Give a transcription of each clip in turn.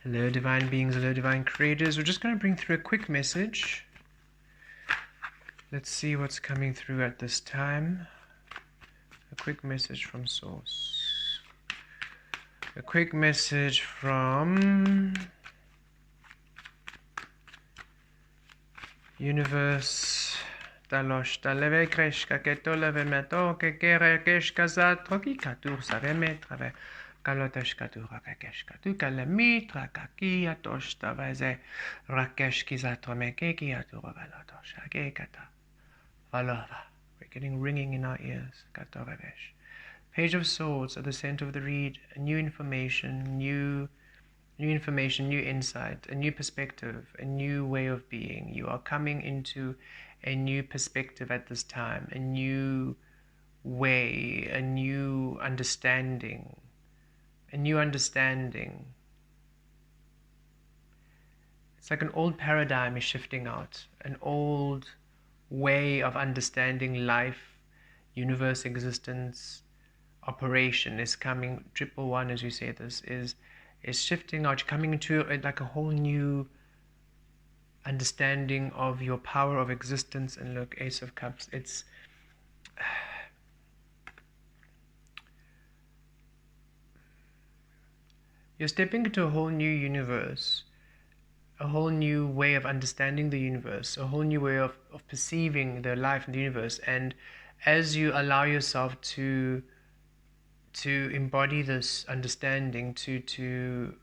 Hello divine beings, hello divine creators. We're just going to bring through a quick message. Let's see what's coming through at this time. A quick message from Source. A quick message from Universe. Talosh taleve kreshka ketoleve meto ke kere keshka zatroki katur saveme trave kalotesh katur rakesh katu kalami trakaki atosh tavaze rakesh kizatrome keki atur valatosh age kata valava. We're getting ringing in our ears. Katoravesh. Page of Swords at the center of the read. New information, new information, new insight, a new perspective, a new way of being. You are coming into a new perspective at this time, a new way, a new understanding, a new understanding. It's like an old paradigm is shifting out, an old way of understanding life, universe, existence, operation is coming. 111, as we say this, is shifting out, coming into like a whole new understanding of your power of existence. And look, Ace of Cups, it's you're stepping into a whole new universe, a whole new way of understanding the universe, a whole new way of perceiving the life in the universe. And as you allow yourself to embody this understanding, to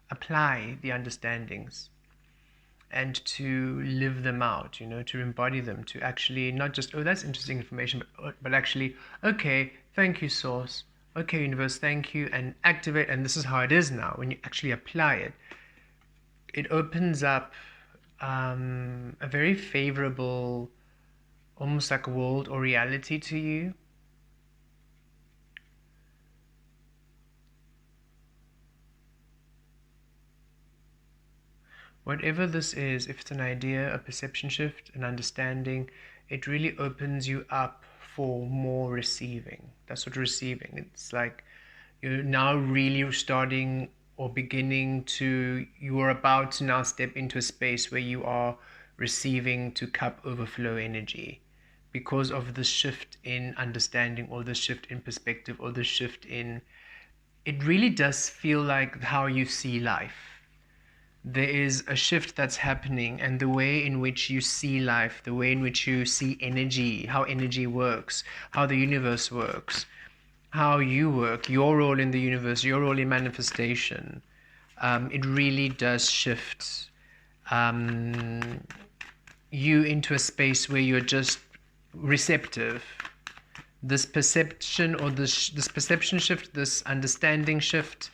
apply the understandings and to live them out, to embody them, to actually not just, oh, that's interesting information, but actually, okay, thank you, Source. Okay, universe, thank you, and activate. And this is how it is now. When you actually apply it, it opens up a very favorable, almost like a world or reality to you. Whatever this is, if it's an idea, a perception shift, an understanding, it really opens you up for more receiving. That's what receiving. It's like you're now really starting or beginning to, you are about to now step into a space where you are receiving to cup overflow energy because of the shift in understanding or the shift in perspective or the shift in, it really does feel like how you see life. There is a shift that's happening, and the way in which you see life, the way in which you see energy, how energy works, how the universe works, how you work, your role in the universe, your role in manifestation, it really does shift you into a space where you're just receptive. This perception or this perception shift, this understanding shift,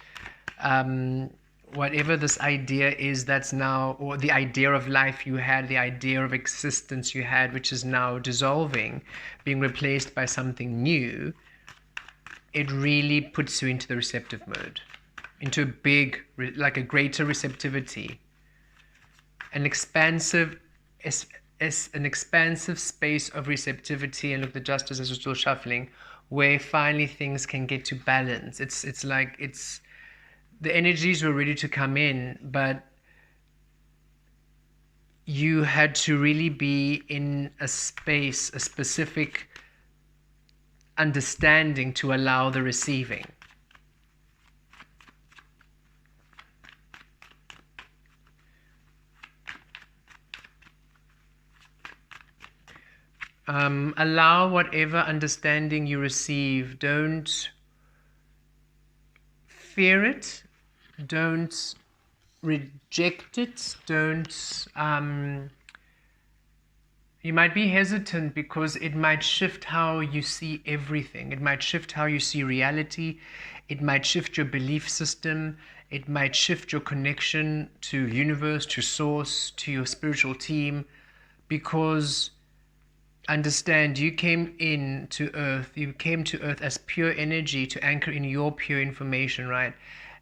whatever this idea is that's now, or the idea of life you had, the idea of existence you had, which is now dissolving, being replaced by something new, it really puts you into the receptive mode, into a big, like a greater receptivity, an expansive space of receptivity. And look, the justice is still shuffling, where finally things can get to balance. It's like the energies were ready to come in, but you had to really be in a space, a specific understanding to allow the receiving. Allow whatever understanding you receive. Don't fear it. Don't reject it. Don't you might be hesitant because it might shift how you see everything. It might shift how you see reality. It might shift your belief system. It might shift your connection to universe, to source, to your spiritual team, because understand, you came to earth as pure energy to anchor in your pure information, right?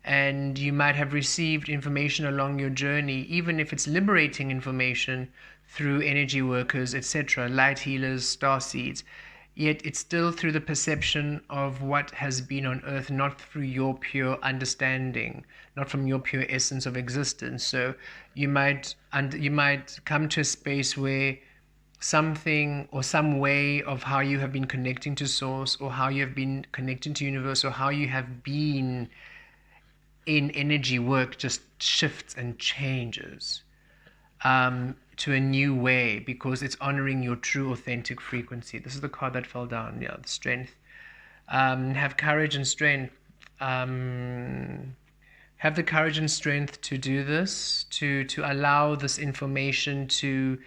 And you might have received information along your journey, even if it's liberating information through energy workers, etc., light healers, star seeds. yet it's still through the perception of what has been on earth, not through your pure understanding, not from your pure essence of existence. So you might come to a space where something or some way of how you have been connecting to source, or how you have been connecting to universe, or how you have been in energy work just shifts and changes to a new way, because it's honoring your true authentic frequency. This is the card that fell down. Yeah, the strength. Have courage and strength. Have the courage and strength to do this, to allow this information to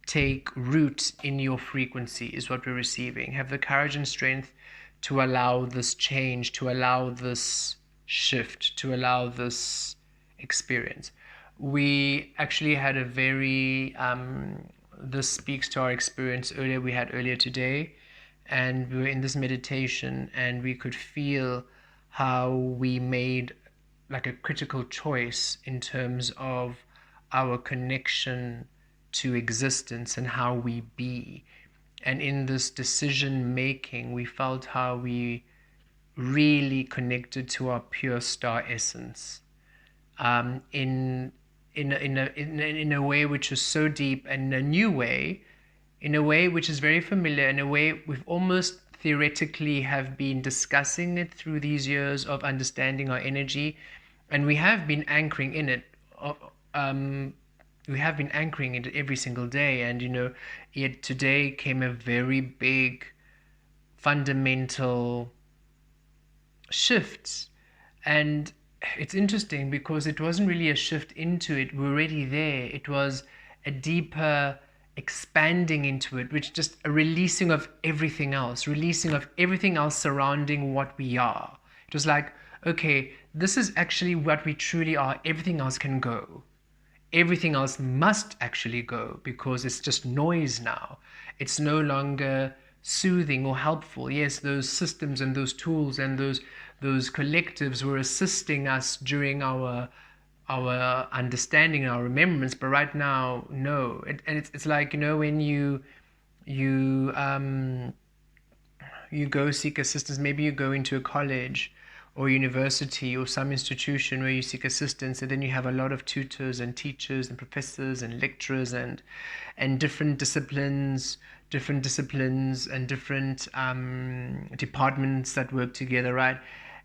take root in your frequency, is what we're receiving. Have the courage and strength to allow this change, to allow this shift, to allow this experience. We actually had a very this speaks to our experience we had earlier today, and we were in this meditation, and we could feel how we made like a critical choice in terms of our connection to existence and how we be. And in this decision making, we felt how we really connected to our pure star essence, in in a way which was so deep, and a new way, in a way which is very familiar, in a way we've almost theoretically have been discussing it through these years of understanding our energy, and we have been anchoring in it. We have been anchoring it every single day, and yet today came a very big fundamental shift. And it's interesting because it wasn't really a shift into it, we're already there. It was a deeper expanding into it, which just a releasing of everything else, surrounding what we are. It was like, okay, this is actually what we truly are. Everything else can go. Everything else must actually go, because it's just noise now. It's no longer soothing or helpful. Yes, those systems and those tools and those collectives were assisting us during our understanding, our remembrance, but right now, no. And it's like, when you you go seek assistance, maybe you go into a college or university or some institution where you seek assistance, and then you have a lot of tutors and teachers and professors and lecturers and different disciplines and different departments that work together, right?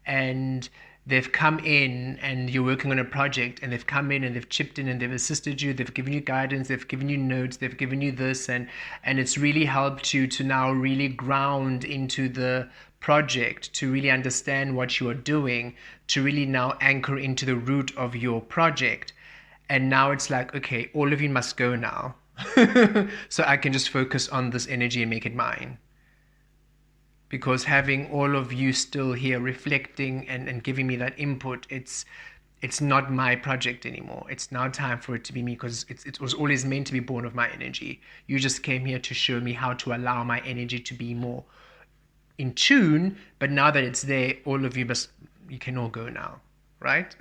And they've come in, and you're working on a project, and they've come in and they've chipped in and they've assisted you, they've given you guidance, they've given you notes, they've given you this, and it's really helped you to now really ground into the project, to really understand what you are doing, to really now anchor into the root of your project. And now it's like, okay, all of you must go now. So I can just focus on this energy and make it mine. Because having all of you still here reflecting and giving me that input, it's not my project anymore. It's now time for it to be me, because it was always meant to be born of my energy. You just came here to show me how to allow my energy to be more in tune, but now that it's there, all of you you can all go now, right?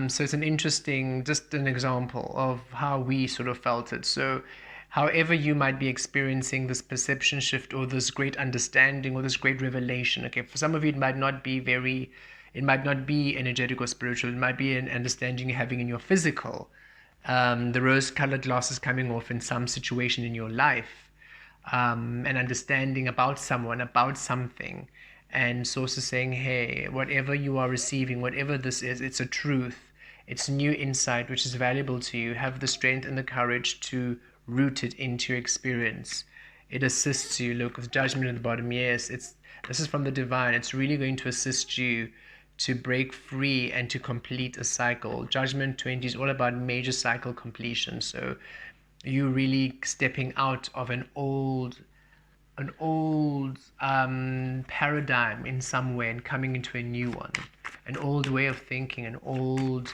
So it's just an example of how we sort of felt it. So however you might be experiencing this perception shift, or this great understanding, or this great revelation, okay, for some of you it might not be energetic or spiritual. It might be an understanding you're having in your physical, the rose-colored glasses coming off in some situation in your life, an understanding about someone, about something, and source is saying, hey, whatever you are receiving, whatever this is, it's a truth, it's new insight which is valuable to you. Have the strength and the courage to root it into your experience. It assists you. Look, with judgment at the bottom, yes, this is from the divine. It's really going to assist you to break free and to complete a cycle. Judgment 20 is all about major cycle completion. So you really stepping out of an old paradigm in some way and coming into a new one, an old way of thinking, an old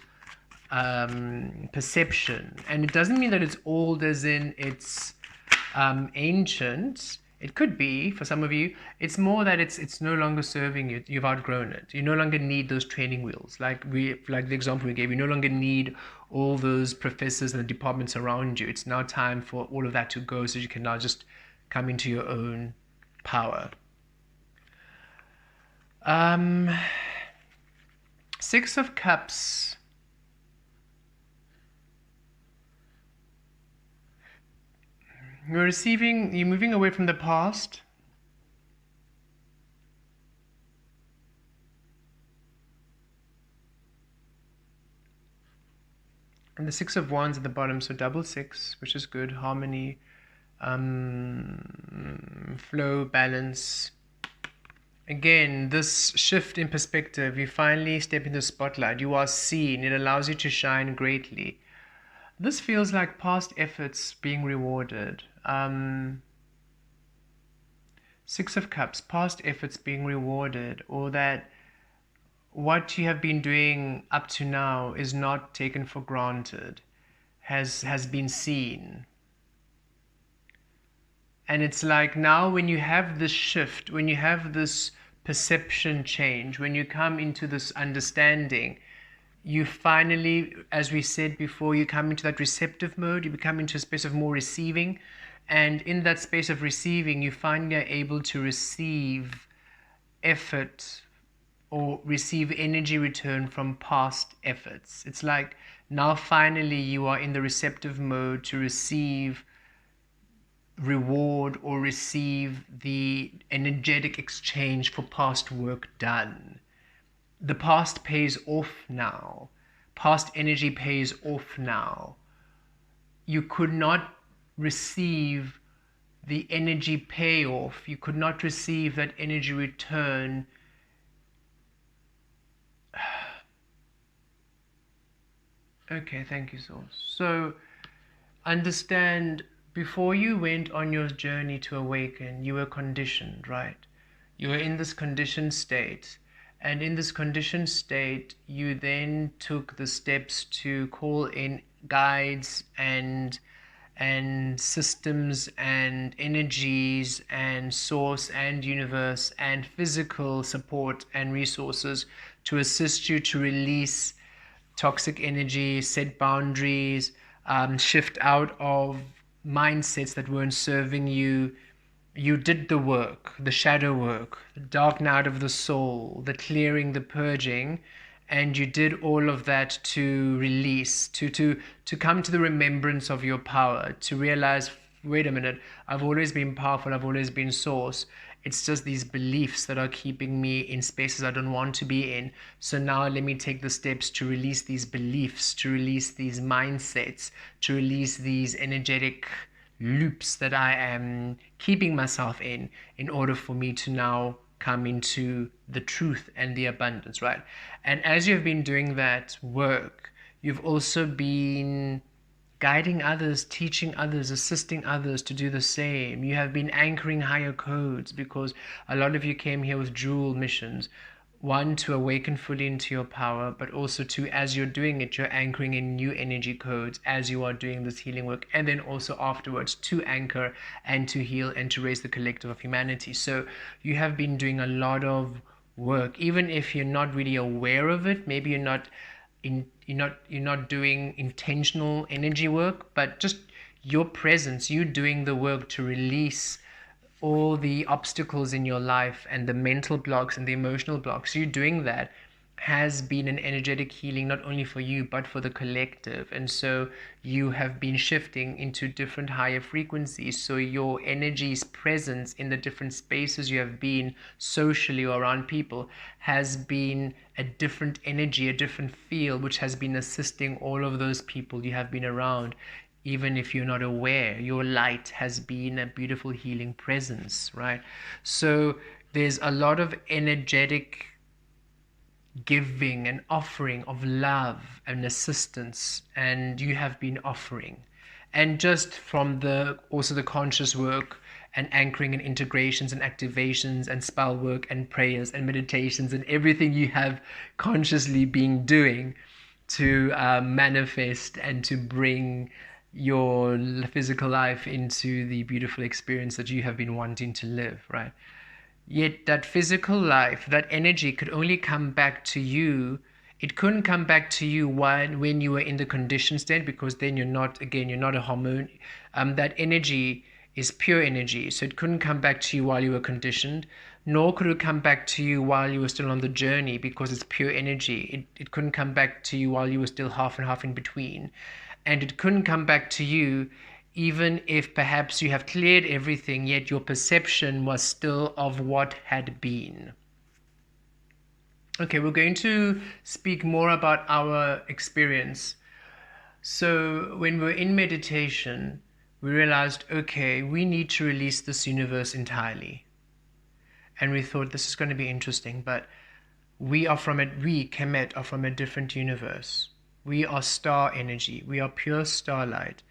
perception. And it doesn't mean that it's old as in it's ancient. It could be for some of you. It's more that it's no longer serving you. You've outgrown it. You no longer need those training wheels. Like the example we gave, you no longer need all those professors and the departments around you. It's now time for all of that to go, so you can now just come into your own power. 6 of Cups. You're moving away from the past. And the 6 of Wands at the bottom, so double 6, which is good. Harmony, flow, balance. Again, this shift in perspective, you finally step into the spotlight. You are seen. It allows you to shine greatly. This feels like past efforts being rewarded. 6 of Cups, past efforts being rewarded, or that what you have been doing up to now is not taken for granted, has been seen. And it's like now when you have this shift, when you have this perception change, when you come into this understanding, you finally, as we said before, you come into that receptive mode, you become into a space of more receiving. And in that space of receiving, you finally are able to receive effort or receive energy return from past efforts. It's like now finally you are in the receptive mode to receive reward or receive the energetic exchange for past work done. The past pays off now. Past energy pays off now. You could not receive the energy payoff. You could not receive that energy return Okay, thank you, Source. So understand, before you went on your journey to awaken, you were conditioned, right? You were in this conditioned state. And in this conditioned state, you then took the steps to call in guides and systems and energies and source and universe and physical support and resources to assist you to release toxic energy, set boundaries, shift out of mindsets that weren't serving you. You did the work, the shadow work, the dark night of the soul, the clearing, the purging, and you did all of that to release, to come to the remembrance of your power, to realize, wait a minute, I've always been powerful, I've always been source. It's just these beliefs that are keeping me in spaces I don't want to be in. So now let me take the steps to release these beliefs, to release these mindsets, to release these energetic loops that I am keeping myself in order for me to now come into the truth and the abundance, right? And as you've been doing that work, you've also been guiding others, teaching others, assisting others to do the same. You have been anchoring higher codes, because a lot of you came here with dual missions. One, to awaken fully into your power, but also to, as you're doing it, you're anchoring in new energy codes as you are doing this healing work, and then also afterwards to anchor and to heal and to raise the collective of humanity. So you have been doing a lot of work, even if you're not really aware of it. Maybe you're not doing intentional energy work, but just your presence, you doing the work to release all the obstacles in your life and the mental blocks and the emotional blocks. You doing that has been an energetic healing, not only for you but for the collective. And so you have been shifting into different higher frequencies, so your energy's presence in the different spaces you have been socially or around people has been a different energy, a different feel, which has been assisting all of those people you have been around. Even if you're not aware, your light has been a beautiful healing presence, right? So there's a lot of energetic giving and offering of love and assistance, and you have been offering. And just from the also the conscious work and anchoring and integrations and activations and spell work and prayers and meditations and everything you have consciously been doing to manifest and to bring your physical life into the beautiful experience that you have been wanting to live, right? Yet that physical life, that energy could only come back to you. It couldn't come back to you when you were in the conditioned state, because then you're not a hormone. That energy is pure energy. So it couldn't come back to you while you were conditioned, nor could it come back to you while you were still on the journey, because it's pure energy. It couldn't come back to you while you were still half and half in between. And it couldn't come back to you even if perhaps you have cleared everything, yet your perception was still of what had been. Okay, we're going to speak more about our experience. So when we're in meditation, we realized, okay, we need to release this universe entirely. And we thought this is going to be interesting, but we, Kemet, are from a different universe. We are star energy. We are pure starlight.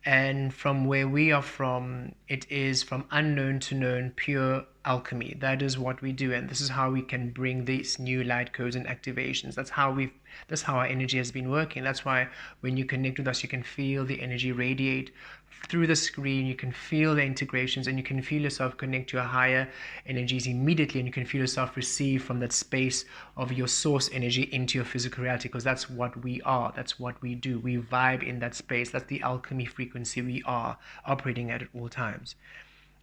And from where we are from, it is from unknown to known, pure alchemy. That is what we do, and this is how we can bring these new light codes and activations. That's how our energy has been working. That's why when you connect with us, you can feel the energy radiate through the screen. You can feel the integrations, and you can feel yourself connect to your higher energies immediately, and you can feel yourself receive from that space of your source energy into your physical reality, because that's what we are. That's what we do. We vibe in that space. That's the alchemy frequency we are operating at all times.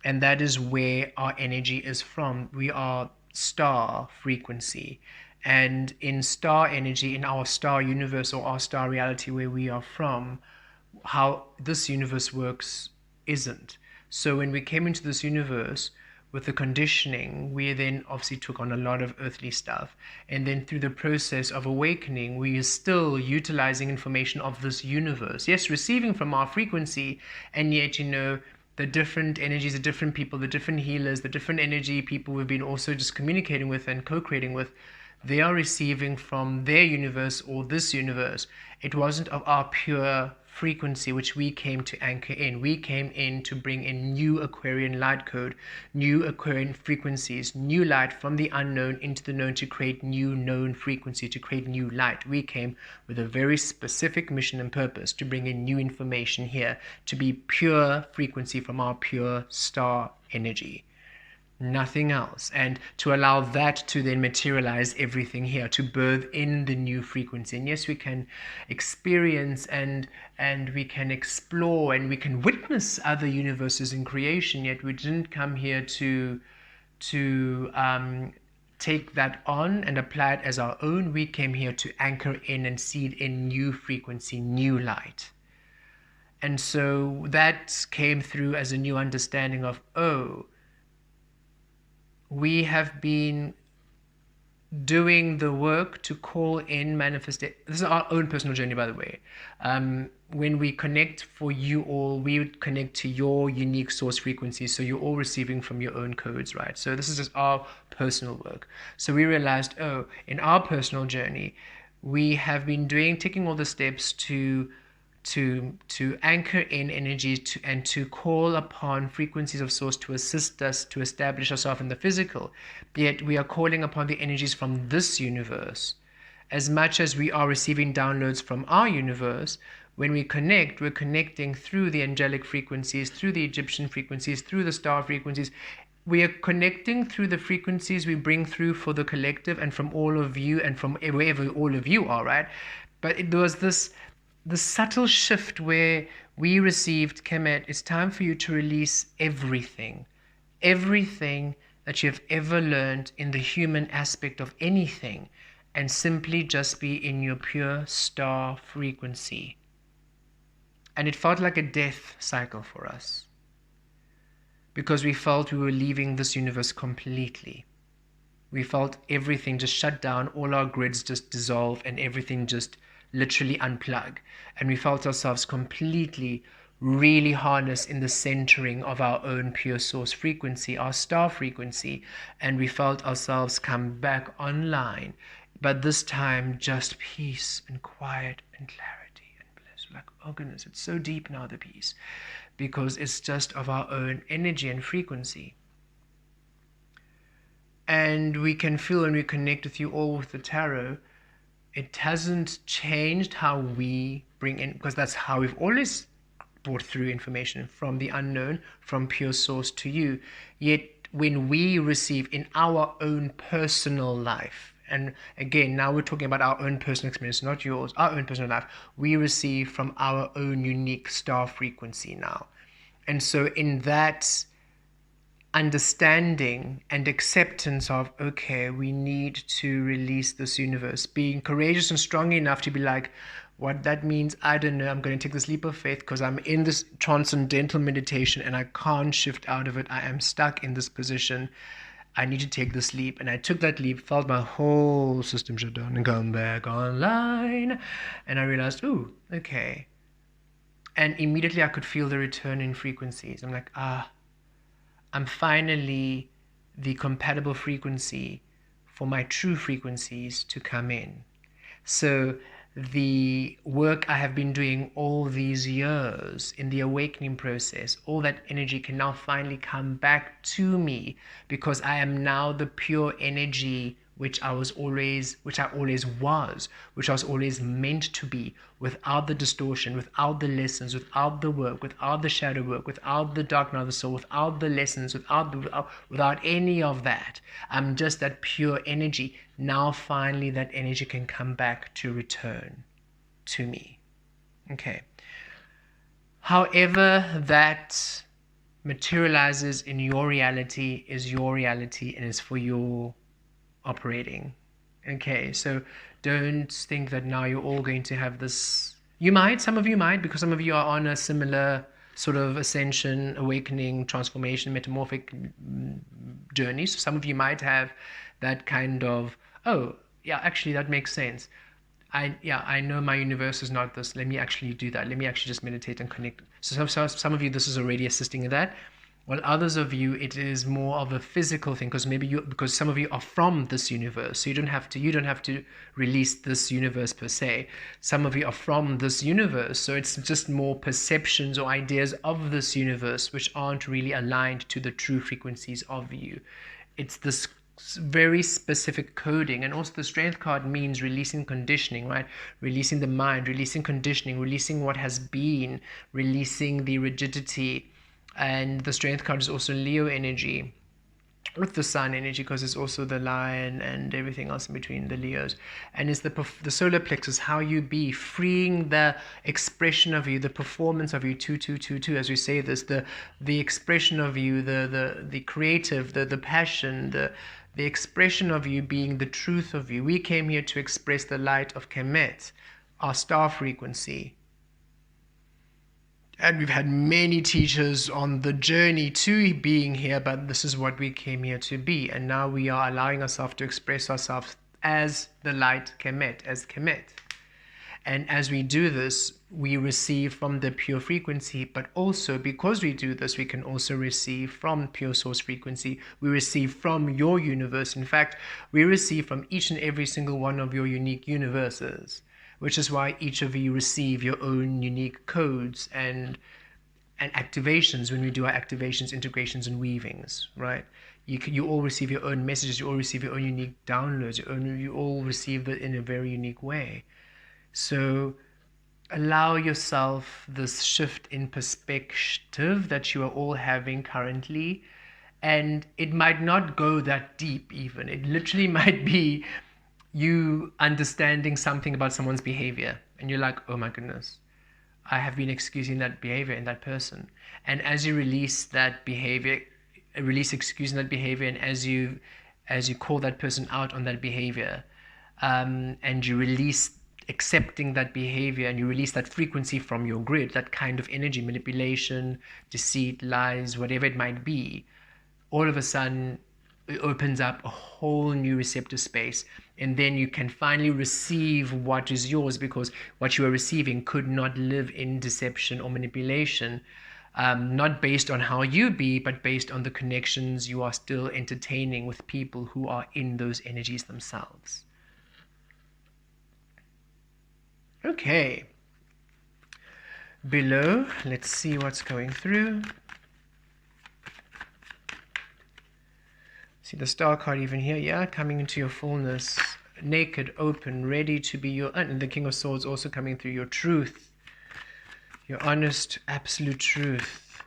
And that is where our energy is from. We are star frequency. And in star energy, in our star universe or our star reality where we are from, how this universe works isn't. So when we came into this universe with the conditioning, we then obviously took on a lot of earthly stuff. And then through the process of awakening, we are still utilizing information of this universe. Yes, receiving from our frequency, and yet, the different energies, the different people, the different healers, the different energy people we've been also just communicating with and co-creating with, they are receiving from their universe or this universe. It wasn't of our pure frequency which we came to anchor in. We came in to bring in new Aquarian light code, new Aquarian frequencies, new light from the unknown into the known, to create new known frequency, to create new light. We came with a very specific mission and purpose to bring in new information here, to be pure frequency from our pure star energy. Nothing else. And to allow that to then materialize everything here, to birth in the new frequency. And yes, we can experience and we can explore and we can witness other universes in creation, yet we didn't come here to take that on and apply it as our own. We came here to anchor in and seed in new frequency, new light. And so that came through as a new understanding of, we have been doing the work to call in manifestation. This is our own personal journey, by the way. When we connect for you all, we would connect to your unique source frequency. So you're all receiving from your own codes, right? So this is just our personal work. So we realized, in our personal journey, we have been taking all the steps to anchor in energies and to call upon frequencies of source to assist us to establish ourselves in the physical. Yet we are calling upon the energies from this universe. As much as we are receiving downloads from our universe, when we connect, we're connecting through the angelic frequencies, through the Egyptian frequencies, through the star frequencies. We are connecting through the frequencies we bring through for the collective and from all of you and from wherever all of you are, right? But there was the subtle shift where we received, Kemet, it's time for you to release everything that you've ever learned in the human aspect of anything, and simply just be in your pure star frequency. And it felt like a death cycle for us, because we felt we were leaving this universe completely. We felt everything just shut down, all our grids just dissolve, and everything just literally unplug. And we felt ourselves completely really harnessed in the centering of our own pure source frequency, our star frequency. And we felt ourselves come back online, but this time just peace and quiet and clarity and bliss. Like, oh goodness, it's so deep now, the peace, because it's just of our own energy and frequency. And we can feel when we connect with you all with the tarot, it hasn't changed how we bring in, because that's how we've always brought through information from the unknown, from pure source to you. Yet when we receive in our own personal life, and again, now we're talking about our own personal experience, not yours, our own personal life, we receive from our own unique star frequency now. And so in that understanding and acceptance of, okay, we need to release this universe, being courageous and strong enough to be like, what that means, I don't know. I'm going to take this leap of faith because I'm in this transcendental meditation and I can't shift out of it. I am stuck in this position. I need to take this leap. And I took that leap, felt my whole system shut down and come back online. And I realized, ooh, okay. And immediately I could feel the return in frequencies. I'm like, I'm finally the compatible frequency for my true frequencies to come in. So the work I have been doing all these years in the awakening process, all that energy can now finally come back to me because I am now the pure energy which I always was, which I was always meant to be, without the distortion, without the lessons, without the work, without the shadow work, without the dark night of the soul, without the lessons, without any of that. I'm just that pure energy. Now finally that energy can come back to return to me. Okay. However that materializes in your reality is your reality and is for your operating. Okay, so don't think that now you're all going to have this. You might, some of you might, because some of you are on a similar sort of ascension, awakening, transformation, metamorphic journey. So some of you might have that kind of, oh, yeah, actually that makes sense. I know my universe is not this. Let me actually do that. Let me actually just meditate and connect. So some of you, this is already assisting in that. While others of you, it is more of a physical thing, because some of you are from this universe, so you don't have to release this universe per se. Some of you are from this universe, so it's just more perceptions or ideas of this universe which aren't really aligned to the true frequencies of you. It's this very specific coding. And also the strength card means releasing conditioning, right? Releasing the mind, releasing conditioning, releasing what has been, releasing the rigidity. And the strength card is also Leo energy with the sun energy, because it's also the lion and everything else in between, the Leos. And it's the solar plexus, how you be, freeing the expression of you, the performance of you, 2222, as we say this, the expression of you, the creative, the passion, the expression of you being the truth of you. We came here to express the light of Kemet, our star frequency. And we've had many teachers on the journey to being here, but this is what we came here to be. And now we are allowing ourselves to express ourselves as the light Kemet, as Kemet. And as we do this, we receive from the pure frequency, but also because we do this, we can also receive from pure source frequency. We receive from your universe. In fact, we receive from each and every single one of your unique universes, which is why each of you receive your own unique codes and activations when we do our activations, integrations, and weavings, right? You all receive your own messages, you all receive your own unique downloads, you all receive it in a very unique way. So allow yourself this shift in perspective that you are all having currently. And it might not go that deep even. It literally might be you understanding something about someone's behavior. And you're like, oh my goodness, I have been excusing that behavior in that person. And as you release that behavior, release excusing that behavior, and as you call that person out on that behavior, and you release accepting that behavior, and you release that frequency from your grid, that kind of energy, manipulation, deceit, lies, whatever it might be, all of a sudden it opens up a whole new receptive space. And then you can finally receive what is yours, because what you are receiving could not live in deception or manipulation, not based on how you be, but based on the connections you are still entertaining with people who are in those energies themselves. Okay. Below, let's see what's going through. See the star card even here, yeah, coming into your fullness, naked, open, ready to be your, and the King of Swords also coming through, your truth, your honest, absolute truth,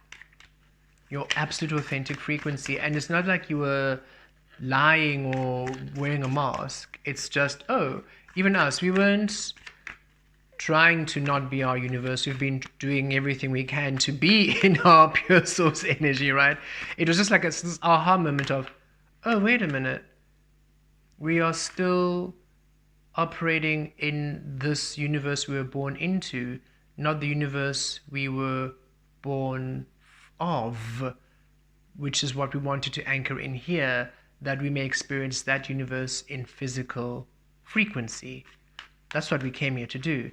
your absolute authentic frequency. And it's not like you were lying or wearing a mask. It's just, oh, even us, we weren't trying to not be our universe. We've been doing everything we can to be in our pure source energy, right? It was just like this aha moment of, oh, wait a minute. We are still operating in this universe we were born into, not the universe we were born of, which is what we wanted to anchor in here, that we may experience that universe in physical frequency. That's what we came here to do,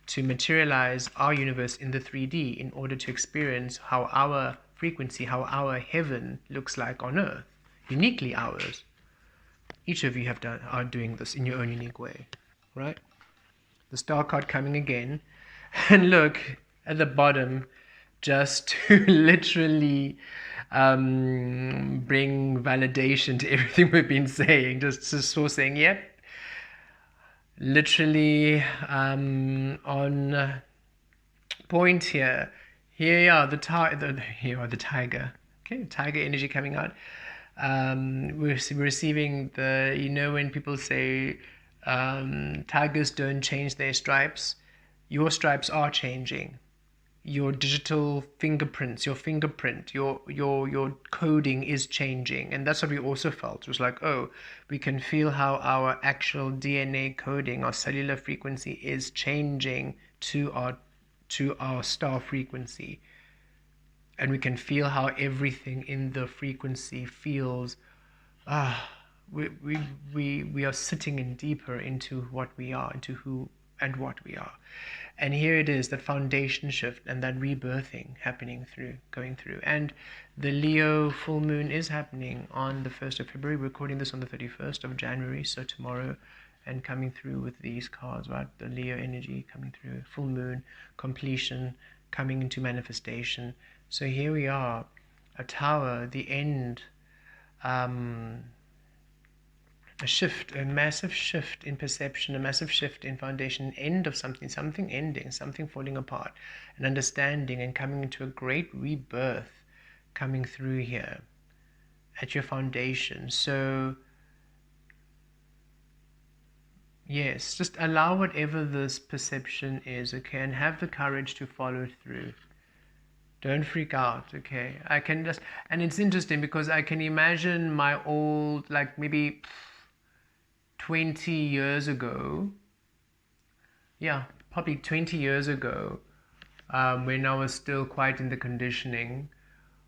to materialize our universe in the 3D in order to experience how our frequency, how our heaven looks like on earth, uniquely ours. Each of you are doing this in your own unique way, right? The star card coming again. And look at the bottom, just to literally bring validation to everything we've been saying. Just so saying, yep, literally on point here. Here are the tiger. Okay, tiger energy coming out. We're receiving the, when people say tigers don't change their stripes, your stripes are changing. Your digital fingerprints, your fingerprint, your coding is changing. And that's what we also felt. It was like, oh, we can feel how our actual DNA coding, our cellular frequency is changing to our star frequency. And we can feel how everything in the frequency feels, we are sitting in deeper into what we are, into who and what we are. And here it is, that foundation shift and that rebirthing going through. And the Leo full moon is happening on the 1st of February. We're recording this on the 31st of January, so tomorrow, and coming through with these cards, right? The Leo energy coming through, full moon, completion, coming into manifestation. So here we are, a tower, the end, a shift, a massive shift in perception, a massive shift in foundation, end of something ending, something falling apart, an understanding and coming into a great rebirth coming through here at your foundation. So yes, just allow whatever this perception is, okay, and have the courage to follow through. Don't freak out, okay? And it's interesting because I can imagine my old, like maybe 20 years ago, probably 20 years ago, when I was still quite in the conditioning,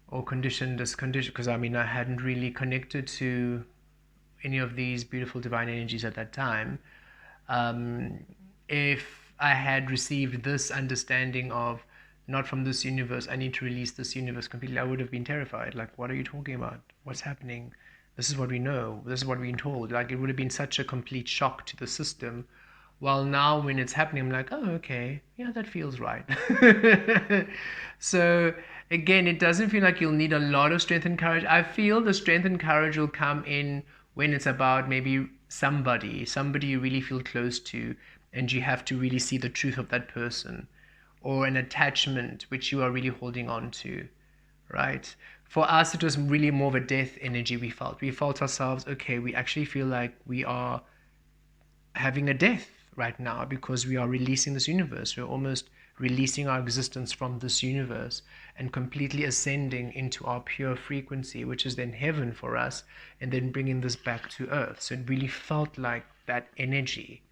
or because I hadn't really connected to any of these beautiful divine energies at that time. If I had received this understanding of, not from this universe, I need to release this universe completely, I would have been terrified. Like, what are you talking about? What's happening? This is what we know. This is what we've been told. Like, it would have been such a complete shock to the system. While now, when it's happening, I'm like, oh, okay, yeah, that feels right. So, again, it doesn't feel like you'll need a lot of strength and courage. I feel the strength and courage will come in when it's about maybe somebody you really feel close to, and you have to really see the truth of that person, or an attachment which you are really holding on to, right? For us, it was really more of a death energy we felt. We felt ourselves, okay, we actually feel like we are having a death right now because we are releasing this universe. We're almost releasing our existence from this universe and completely ascending into our pure frequency, which is then heaven for us, and then bringing this back to earth. So it really felt like that energy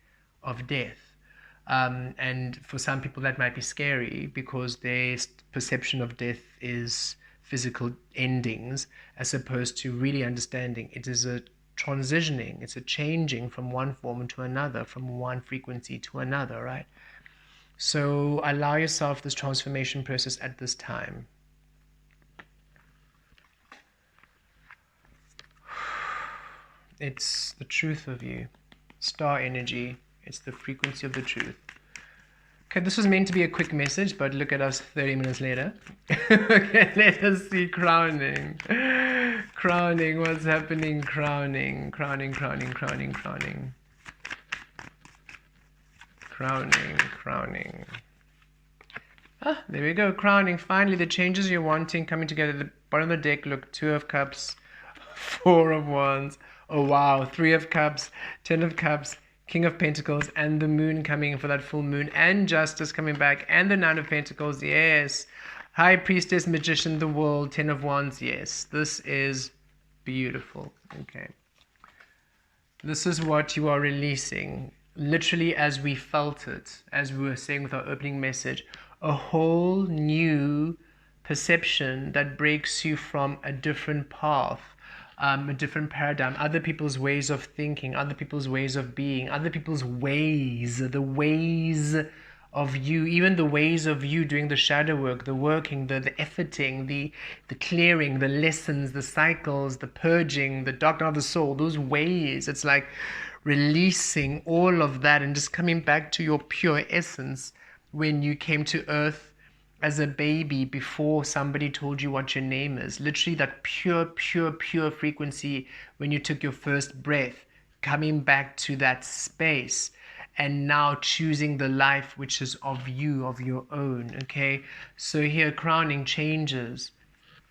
of death. And for some people that might be scary because their perception of death is physical endings, as opposed to really understanding it is a transitioning, it's a changing from one form to another, from one frequency to another, right? So allow yourself this transformation process at this time. It's the truth of you, star energy. It's the frequency of the truth. Okay, this was meant to be a quick message, but look at us 30 minutes later. Okay, let us see crowning. Crowning, what's happening? Crowning. Crowning. Ah, there we go, crowning. Finally, the changes you're wanting coming together. The bottom of the deck, look, 2 of Cups, 4 of Wands. Oh, wow, 3 of Cups, 10 of Cups, King of Pentacles, and the moon coming in for that full moon, and Justice coming back, and the Nine of Pentacles, yes. High Priestess, Magician, the World, Ten of Wands, yes. This is beautiful. Okay. This is what you are releasing, literally as we felt it, as we were saying with our opening message, a whole new perception that breaks you from a different path, a different paradigm, other people's ways of thinking, other people's ways of being, other people's ways, the ways of you, even the ways of you doing the shadow work, the working, the efforting, the clearing, the lessons, the cycles, the purging, the dark night of the soul, those ways. It's like releasing all of that and just coming back to your pure essence when you came to earth as a baby before somebody told you what your name is. Literally that pure, pure, pure frequency when you took your first breath, coming back to that space and now choosing the life which is of you, of your own. Okay, so here crowning changes,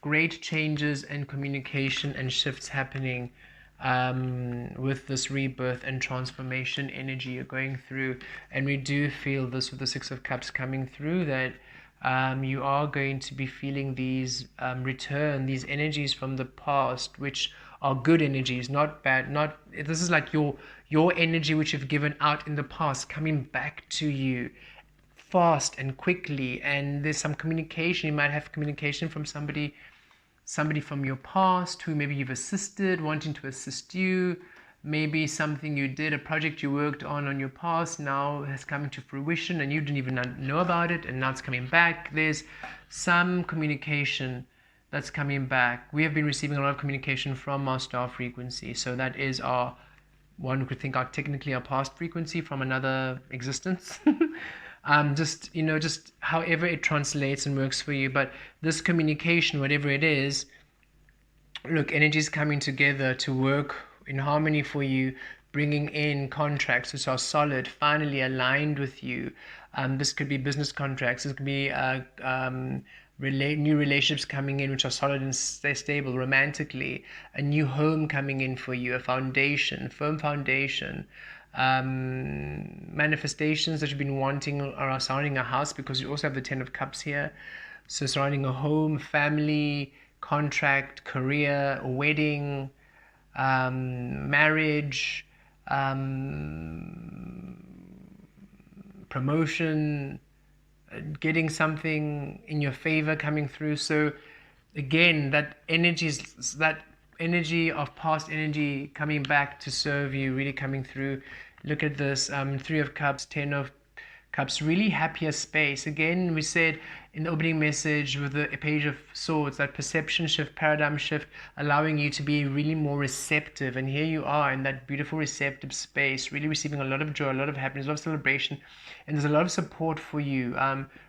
great changes and communication and shifts happening with this rebirth and transformation energy you're going through. And we do feel this with the Six of Cups coming through, that you are going to be feeling these these energies from the past, which are good energies, not bad. Not this is like your energy which you've given out in the past coming back to you fast and quickly. And there's some communication. You might have communication from somebody from your past who maybe you've assisted, wanting to assist you. Maybe something you did, a project you worked on your past, now has come to fruition and you didn't even know about it, and now it's coming back. There's some communication that's coming back. We have been receiving a lot of communication from our star frequency, so that is our, one could think, technically our past frequency from another existence. Just however it translates and works for you. But this communication, whatever it is, look, energy is coming together to work in harmony for you, bringing in contracts which are solid, finally aligned with you. This could be business contracts. This could be new relationships coming in which are solid and stable romantically. A new home coming in for you, a foundation, firm foundation. Manifestations that you've been wanting are surrounding a house, because you also have the Ten of Cups here. So surrounding a home, family, contract, career, a wedding, marriage, promotion, getting something in your favor coming through. So again, that energy of past energy coming back to serve you, really coming through. Look at this, Three of Cups, Ten of Cups, really happier space. Again, we said in the opening message with the Page of Swords, that perception shift, paradigm shift, allowing you to be really more receptive. And here you are in that beautiful receptive space, really receiving a lot of joy, a lot of happiness, a lot of celebration. And there's a lot of support for you,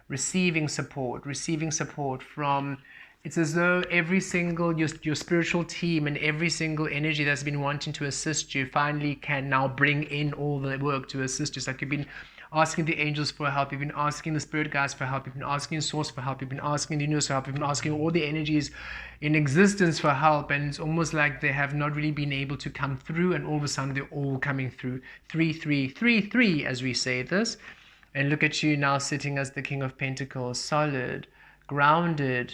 receiving support from, it's as though every single, your spiritual team and every single energy that's been wanting to assist you finally can now bring in all the work to assist you. It's like you've been asking the angels for help, you've been asking the spirit guides for help, you've been asking source for help, you've been asking the universe for help, you've been asking all the energies in existence for help, and it's almost like they have not really been able to come through, and all of a sudden they're all coming through. 3 3 3 3 as we say this. And look at you now sitting as the King of Pentacles, solid, grounded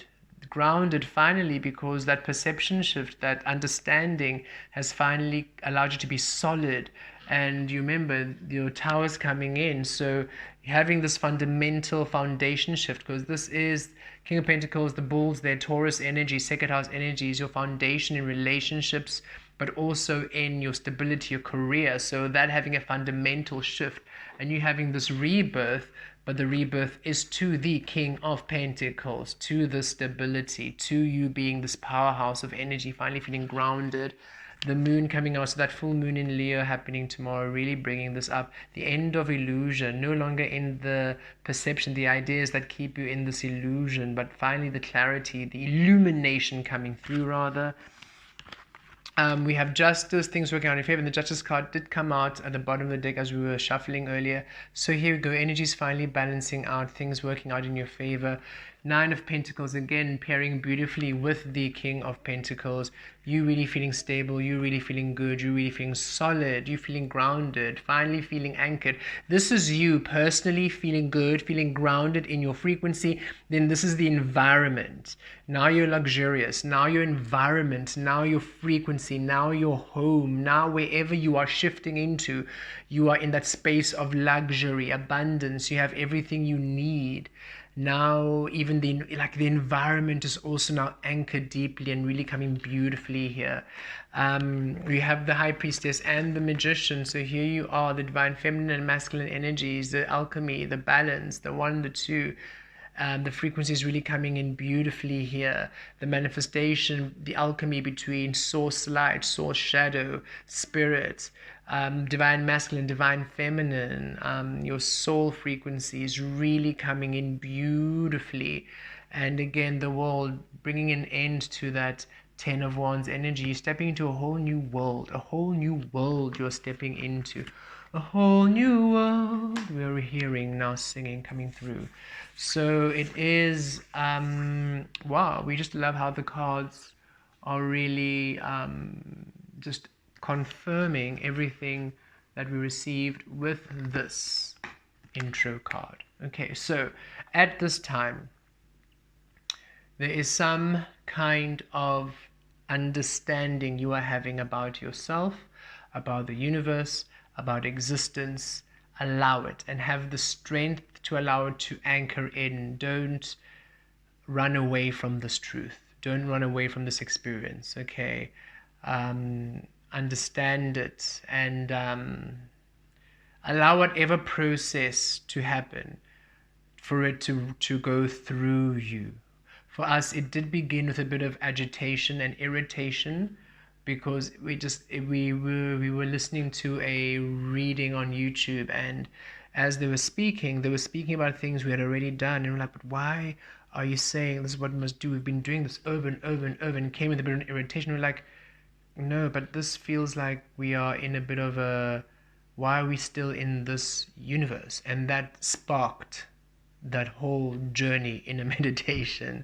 finally, because that perception shift, that understanding has finally allowed you to be solid. And you remember your towers coming in, so having this fundamental foundation shift, because this is King of Pentacles, the bulls, their Taurus energy, second house energy is your foundation in relationships, but also in your stability, your career. So that having a fundamental shift, and you having this rebirth, but the rebirth is to the King of Pentacles, to the stability, to you being this powerhouse of energy, finally feeling grounded. The moon coming out, so that full moon in Leo happening tomorrow, really bringing this up. The end of illusion, no longer in the perception, the ideas that keep you in this illusion, but finally the clarity, the illumination coming through rather. We have Justice, things working out in favor, and the Justice card did come out at the bottom of the deck as we were shuffling earlier. So here we go, energies finally balancing out, things working out in your favor. Nine of Pentacles, again, pairing beautifully with the King of Pentacles. you really feeling stable, you really feeling good, you really feeling solid, you feeling grounded, finally feeling anchored. This is you personally feeling good, feeling grounded in your frequency. Then this is the environment. Now you're luxurious, now your environment, now your frequency, now your home, now wherever you are shifting into, you are in that space of luxury, abundance, you have everything you need. Now even the environment is also now anchored deeply and really coming beautifully here. We have the high priestess and the magician, so here you are, the divine feminine and masculine energies, the alchemy, the balance, the one, the two. The frequency is really coming in beautifully here. The manifestation, the alchemy between source light, source shadow, spirit, divine masculine, divine feminine, your soul frequency is really coming in beautifully. And again, the world bringing an end to that Ten of Wands energy, stepping into a whole new world, a whole new world you're stepping into. A whole new world we're hearing now, singing coming through. So it is wow, we just love how the cards are really just confirming everything that we received with this intro card. Okay, so at this time there is some kind of understanding you are having about yourself, about the universe, about existence. Allow it and have the strength to allow it to anchor in. Don't run away from this truth. Don't run away from this experience. Okay. Understand it and allow whatever process to happen for it to go through you. For us, it did begin with a bit of agitation and irritation because we were listening to a reading on YouTube, and as they were speaking about things we had already done, and we're like, but why are you saying this is what we must do? We've been doing this over and over and over, and came with a bit of irritation. We're like, no, but this feels like we are in a bit of a, why are we still in this universe? And that sparked that whole journey in a meditation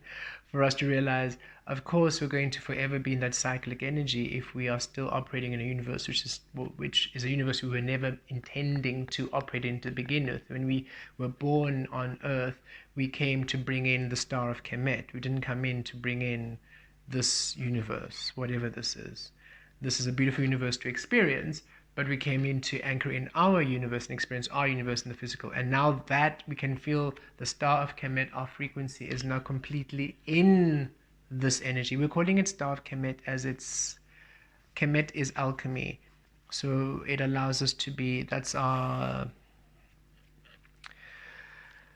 for us to realize, of course, we're going to forever be in that cyclic energy if we are still operating in a universe which is a universe we were never intending to operate in to begin with. When we were born on Earth, we came to bring in the star of Kemet. We didn't come in to bring in this universe, whatever this is. This is a beautiful universe to experience, but we came in to anchor in our universe and experience our universe in the physical. And now that we can feel the star of Kemet, our frequency is now completely in this energy. We're calling it star of Kemet as Kemet is alchemy. So it allows us to be, that's our,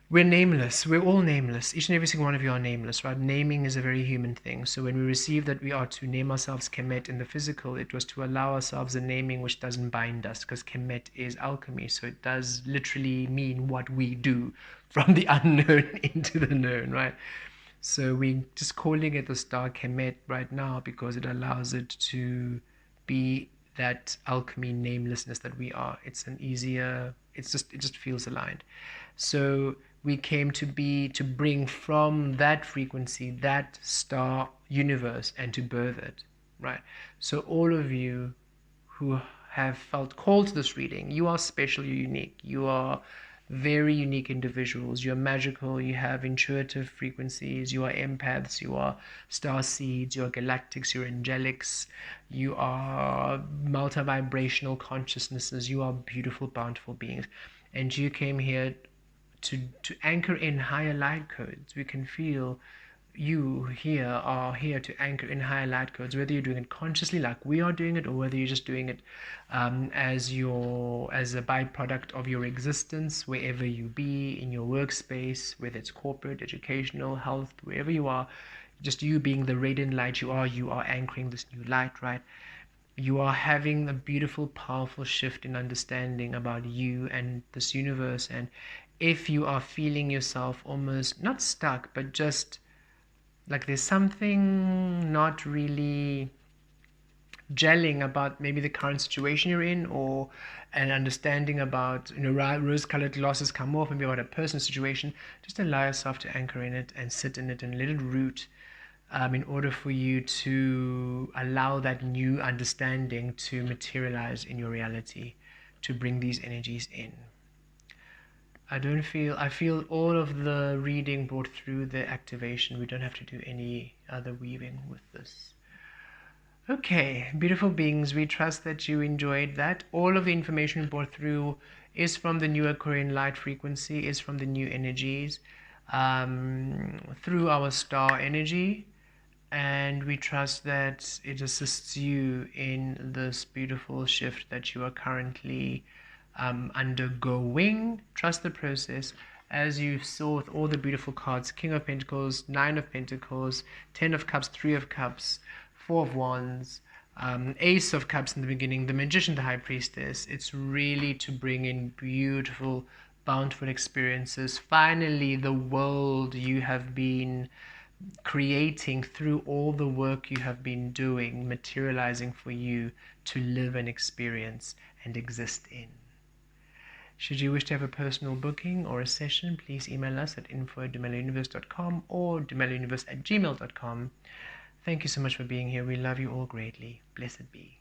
we're nameless. We're all nameless. Each and every single one of you are nameless, right? Naming is a very human thing. So when we receive that we are to name ourselves Kemet in the physical, it was to allow ourselves a naming which doesn't bind us, because Kemet is alchemy. So it does literally mean what we do from the unknown into the known, right? So we're just calling it the star Kemet right now because it allows it to be that alchemy namelessness that we are. It's an easier, it just feels aligned. So we came to bring from that frequency, that star universe, and to birth it, right? So all of you who have felt called to this reading, you are special, you're unique, you are very unique individuals, you're magical, you have intuitive frequencies, you are empaths, you are star seeds, you are galactics, you're angelics, you are multi-vibrational consciousnesses, you are beautiful, bountiful beings. And you came here to anchor in higher light codes. We can feel you here are here to anchor in higher light codes, whether you're doing it consciously like we are doing it, or whether you're just doing it as a byproduct of your existence, wherever you be in your workspace, whether it's corporate, educational, health, wherever you are, just you being the radiant light you are anchoring this new light, right? You are having a beautiful, powerful shift in understanding about you and this universe. And if you are feeling yourself almost not stuck, but just like there's something not really gelling about maybe the current situation you're in, or an understanding about, rose-colored glasses come off, maybe about a personal situation, just allow yourself to anchor in it and sit in it and let it root. in order for you to allow that new understanding to materialize in your reality, to bring these energies in. I feel all of the reading brought through the activation. We don't have to do any other weaving with this. Okay, beautiful beings, we trust that you enjoyed that. All of the information brought through is from the new Aquarian light frequency, is from the new energies, through our star energy, and we trust that it assists you in this beautiful shift that you are currently undergoing. Trust the process. As you saw with all the beautiful cards, King of Pentacles, Nine of Pentacles, Ten of Cups, Three of Cups, Four of Wands, Ace of Cups in the beginning, the Magician, the High Priestess. It's really to bring in beautiful, bountiful experiences. Finally, the world you have been creating through all the work you have been doing, materializing for you to live and experience and exist in. Should you wish to have a personal booking or a session, please email us at info@dumeluniverse.com or dumeluniverse@gmail.com. Thank you so much for being here. We love you all greatly. Blessed be.